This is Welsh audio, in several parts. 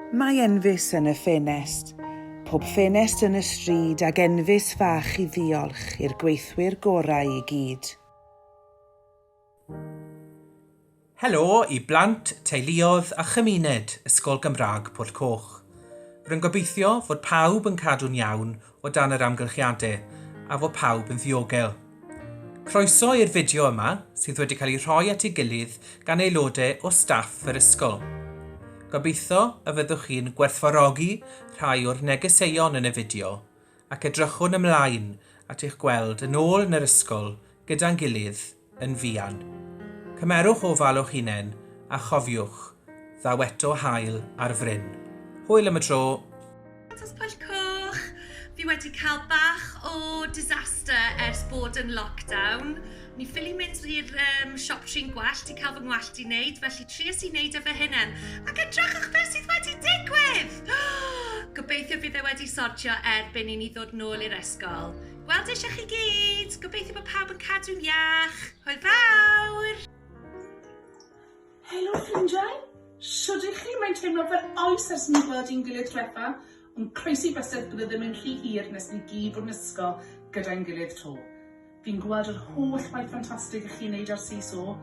Mae enfys yn y ffenest, pob ffenest yn y stryd ac enfys fach i ddiolch i'r gweithwyr gorau i gyd. Helo i blant, teuluoedd a chymuned Ysgol Pwll Coch. Rwy'n gobeithio fod pawb yn cadw'n iawn o dan yr amgylchiadau a fod pawb yn ddiogel. Croeso i'r fideo yma sydd wedi cael ei rhoi at ei gilydd gan aelodau o staff yr ysgol. Gobeithio y fyddwch chi'n gwerthfawrogi rhai o'r negeseuon yn y fideo ac edrychwn ymlaen at eich gweld yn ôl yn yr ysgol gyda'n gilydd yn fuan. Cymerwch ofal o'ch hunain a chofiwch ddaw eto hael ar fryn. Hwyl am y tro. Ysgol Pwll Coch, fi wedi cael bach o disaster ers bod yn lockdown. Ni ffili mynd i'r siop trin gwallt i cael fy ngwallt i wneud, felly trias i wneud efo hynny. Ac edrychwch beth sydd wedi digwydd! Gobeithio fydd e wedi sortio erbyn i ni ddod nôl i'r ysgol. Gweld eisiau chi gyd, gobeithio bod pawb yn cadw'n iach. Hwyl fawr! Helo ffrindiau, siwr ydych chi? Mae'n teimlo fel oes ers ni gweld i'n gilydd treffa, ond croesi bysedd bydd ddim yn rhy hir nes ni gyd bod yn ysgol gyda'n gilydd tro. Fi'n gweld yr holl waith ffantastig ych chi'n neud ar seesaw,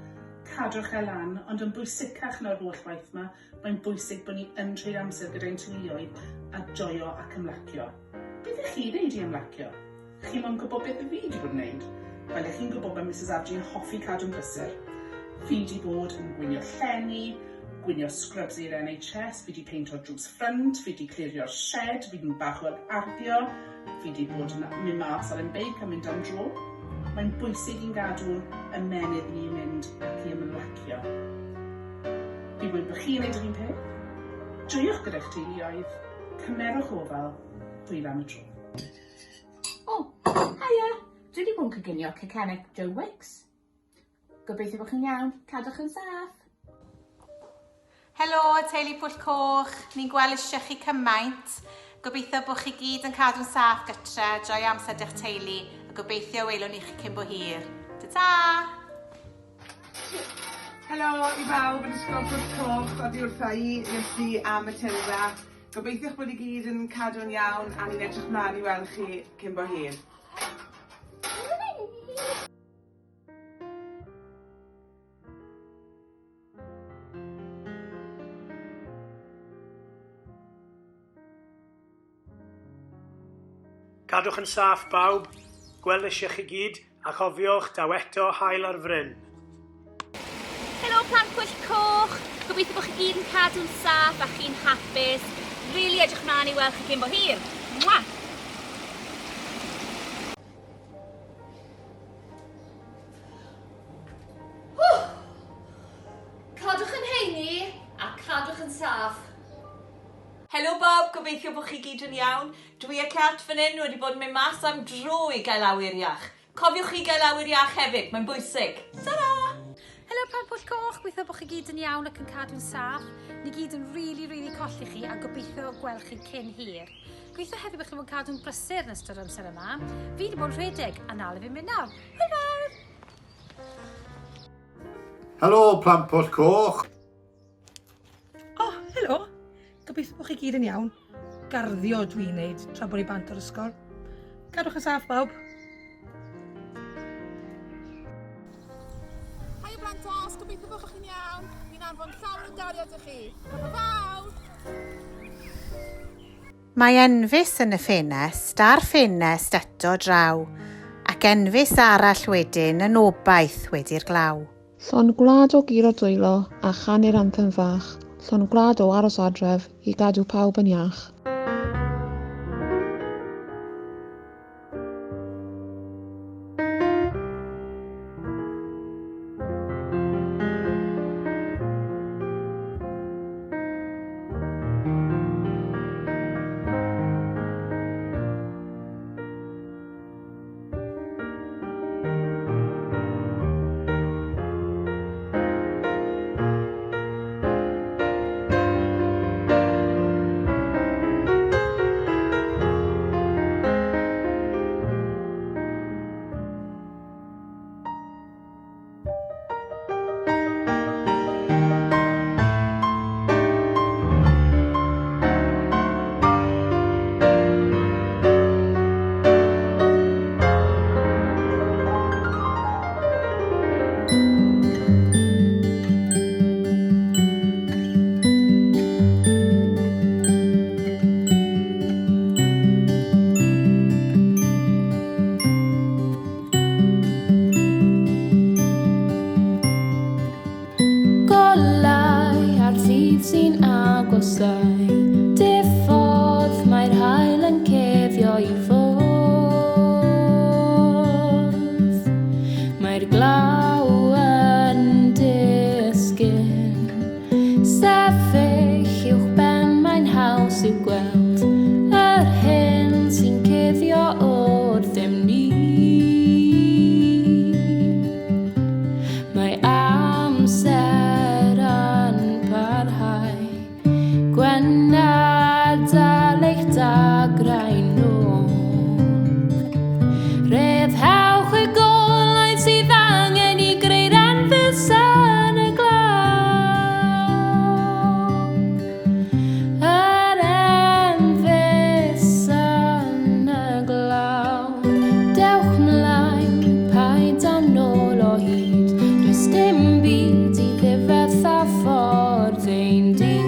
cadwch e lan, ond yn bwysicach na'r holl waith yma, mae'n bwysig bod ni yn treulio amser gyda'n teuluoedd a joio ac ymlacio. Beth ych chi'n neud i ymlacio? Chi mo'n gwybod beth y fi wedi bod yn neud? Fel ych chi'n gwybod mae Mrs Adri yn hoffi cadw'n brysur. Fi wedi bod yn gwynio llenni, gwynio scrubs i'r NHS, fi wedi peintio drws ffrynt, fi wedi clirio'r shed, fi wedi bach o'r arddio, fi wedi bod yn mynd mas ar yn beic a mynd am dro. Mae'n bwysig i'n gadw ymenydd ni'n mynd ac i ymlacio. Fi wedi bod chi'n neud yr un peth. Joiwch gyda'ch teuluoedd, cymerwch ofal, hwyl am y tro. O, haia, dwi wedi bod yn coginio cacennau Joe Wicks. Gobeithio bod chi'n iawn, cadwch yn saff. Helo, teulu Pwll Coch. Ni'n gweld eisiau chi cymaint. Gobeithio bod chi gyd yn cadw'n saff gytre, joio amser d'eich teulu, a gobeithio welwn ni chi cyn bo hir. Ta-ta! Helo i bawb yn Ysgol Pwll Coch, oddi wrtha i ysu am y tylfa. Gobeithio'ch bod i gyd yn cadw'n iawn a ni'n edrych mlaen i weld chi cyn bo hir. Cadwch yn saff bawb, gweld eisiau chi gyd, a chofiwch daw eto hael ar fryn. Helo plant Pwll Coch, gobeithio bod chi gyd yn cadw'n saff a chi'n hapus. Rili edrych mlaen i weld chi cyn bo hir. Mwa! Cadwch yn heini a cadwch yn saff. Helo Bob, gobeithio bod chi gyd yn iawn. Dwi a Cat fan hyn wedi bod yn mynd mas am dro i gael awyr iach. Cofiwch chi gael awyr iach hefyd, mae'n bwysig. Ta-ra! Helo plant Pwll Coch, gobeithio bod chi gyd yn iawn ac yn cadw'n saff. Ni gyd yn rili colli chi a gobeithio gweld chi cyn hir. Gobeithio hefyd bod chi bod cadw'n brysur yn ystod amser yma. Fi wedi bod yn rhedeg a nal i fi'n mynd nawr. Hwyl fawr! Helo plant Pwll Coch. O, helo. Gobeithio bod chi gyd yn iawn. Garddio dwi'n neud tra bod i bant o'r ysgol. Cadwch yn saff bawb. Hai o blantos, gobeithio bod chi'n iawn. Ni'n anfon llawer o daliad i chi. Hwyl fawr! Mae enfys yn y ffenest a'r ffenest eto draw, ac enfys arall wedyn yn obaith wedi'r glaw. Llon gwlad o giro dwylo a chanu'r anthem fach. Llon gwlad o aros adref i gadw pawb yn iach. golau a'r ddydd sy'n agosau. Diffodd mae'r haul yn cefio i ffwrdd. Mae'r glaw yn disgyn. Sefyll uwch ben mae'n haws i'w gweld yr hyn sy'n cuddio wrthym ni. Mae amser yn parhau, gwenadal eich dagrau nhw. Rhyddhewch y golau sydd angen i greu'r enfys yn y glaw. Yr enfys yn y glaw. Dewch mlaen, paid â nôl o hyd. Does dim byd i ddifetha ffordd ein dydd.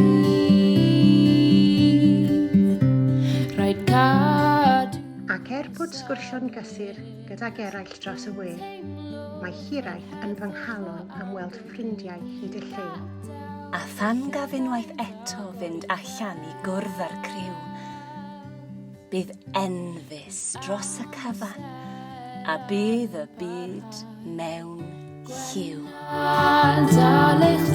Rhaid cadw. Ac bod sgwrsio'n gysur gydag eraill dros y we, mae hiraeth yn fy nghalon am weld ffrindiau hyd y lle. A than gaf unwaith eto fynd allan i gwrdd â'r criw, bydd enfys dros y cyfan, a bydd y byd mewn lliw. Dal eich